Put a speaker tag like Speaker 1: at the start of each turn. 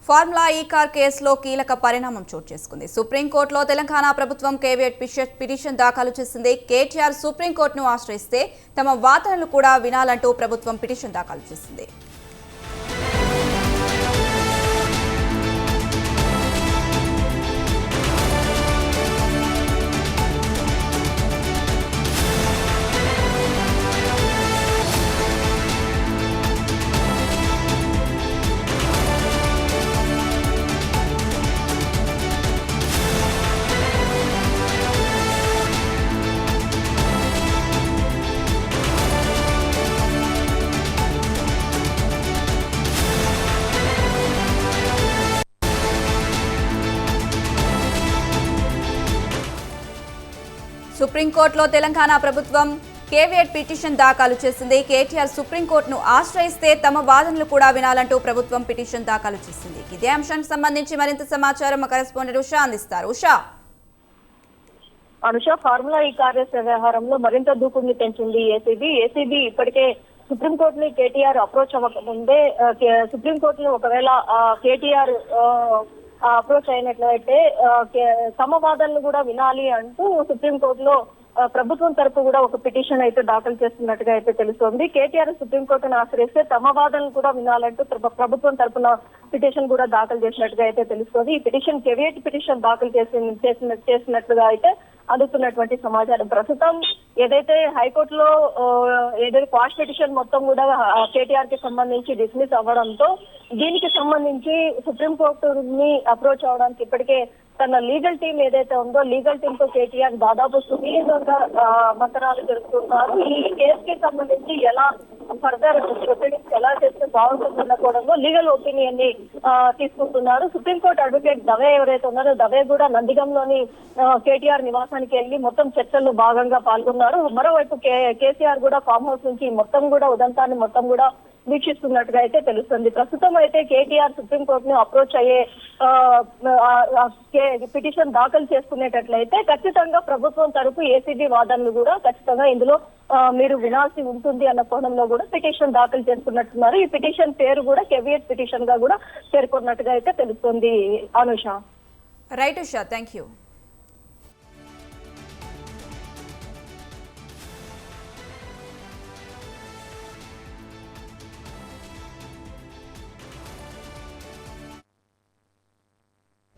Speaker 1: Formula ఈ car కేసులో కీలక పరిణామం చోటు చేసుకుంది. సుప్రీంకోర్టులో తెలంగాణ ప్రభుత్వం కేవియట్ పిటిషన్ దాఖలు చేసింది. కేటీఆర్ సుప్రీంకోర్టును ఆశ్రయిస్తే తమ వాదనలు కూడా వినాలంటూ ప్రభుత్వం పిటిషన్ దాఖలు చేసింది. సుప్రీంకోర్టులో తెలంగాణ ప్రభుత్వం కేవియట్ పిటిషన్ దాఖలు చేసింది. కేటీఆర్ సుప్రీంకోర్టును ఆశ్రయిస్తే తమ వాదనలు కూడా వినాలంటూ ప్రభుత్వం పిటిషన్ దాఖలు చేసింది. ఇదే అంశానికి సంబంధించి మరింత సమాచారం మా కరెస్పాండెంట్ ఉషా అందిస్తారు.
Speaker 2: ఉషా, ఫార్ములా ఈ కార్ వ్యవహారంలో మరింత దూకుడుని పెంచింది ఏసీబీ. ఇప్పటికే సుప్రీంకోర్టుని కేటీఆర్ అప్రోచ్ అవ్వకముందే సుప్రీంకోర్టును ఒకవేళ కేటీఆర్ అప్రోచ్ అయినట్లయితే తమ వాదనలు కూడా వినాలి అంటూ సుప్రీంకోర్టులో ప్రభుత్వం తరపు కూడా ఒక పిటిషన్ అయితే దాఖలు చేస్తున్నట్టుగా అయితే తెలుస్తోంది. కేటీఆర్ సుప్రీంకోర్టును ఆశ్రయిస్తే తమ వాదనలు కూడా వినాలంటూ ప్రభుత్వం తరపున పిటిషన్ కూడా దాఖలు చేసినట్టుగా అయితే తెలుస్తోంది. ఈ పిటిషన్ కేవియట్ పిటిషన్ దాఖలు చేసినట్లుగా అయితే అందుతున్నటువంటి సమాచారం. ప్రస్తుతం ఏదైతే హైకోర్టులో ఏదైతే క్వాష్ పిటిషన్ మొత్తం కూడా కేటీఆర్ కి సంబంధించి డిస్మిస్ అవ్వడంతో దీనికి సంబంధించి సుప్రీంకోర్టుని అప్రోచ్ అవడానికి ఇప్పటికే తన లీగల్ టీం ఏదైతే ఉందో లీగల్ టీం తో కేటీఆర్ దాదాపు సుదీర్ఘంగా మంతనాలు జరుపుతున్నారు. ఈ కేసుకి సంబంధించి ఎలా ఫర్దర్ ప్రొసీడింగ్స్ ఎలా చేస్తే బాగుంటుందన్న కోణంలో లీగల్ ఒపీనియన్ ని తీసుకుంటున్నారు. సుప్రీంకోర్టు అడ్వకేట్ దవే ఎవరైతే ఉన్నారో దవే కూడా నందిగంలోని కేటీఆర్ నివాసానికి వెళ్లి మొత్తం చర్చల్లో భాగంగా పాల్గొన్నారు. మరోవైపు కేసీఆర్ కూడా ఫామ్ హౌస్ నుంచి మొత్తం కూడా ఉదంతాన్ని మొత్తం కూడా వీక్షిస్తున్నట్టుగా అయితే తెలుస్తుంది. ప్రస్తుతం అయితే కేటీఆర్ సుప్రీంకోర్టును అప్రోచ్ అయ్యే పిటిషన్ దాఖలు చేసుకునేటట్లయితే ఖచ్చితంగా ప్రభుత్వం తరపు ఏసీబీ వాదనలు కూడా ఖచ్చితంగా ఇందులో మీరు వినాల్సి ఉంటుంది అన్న కోణంలో కూడా పిటిషన్ దాఖలు చేసుకున్నట్టున్నారు. ఈ పిటిషన్ పేరు కూడా కేవియట్ పిటిషన్ గా కూడా పేర్కొన్నట్టుగా అయితే తెలుస్తుంది. Anusha.
Speaker 1: Right Usha, thank you.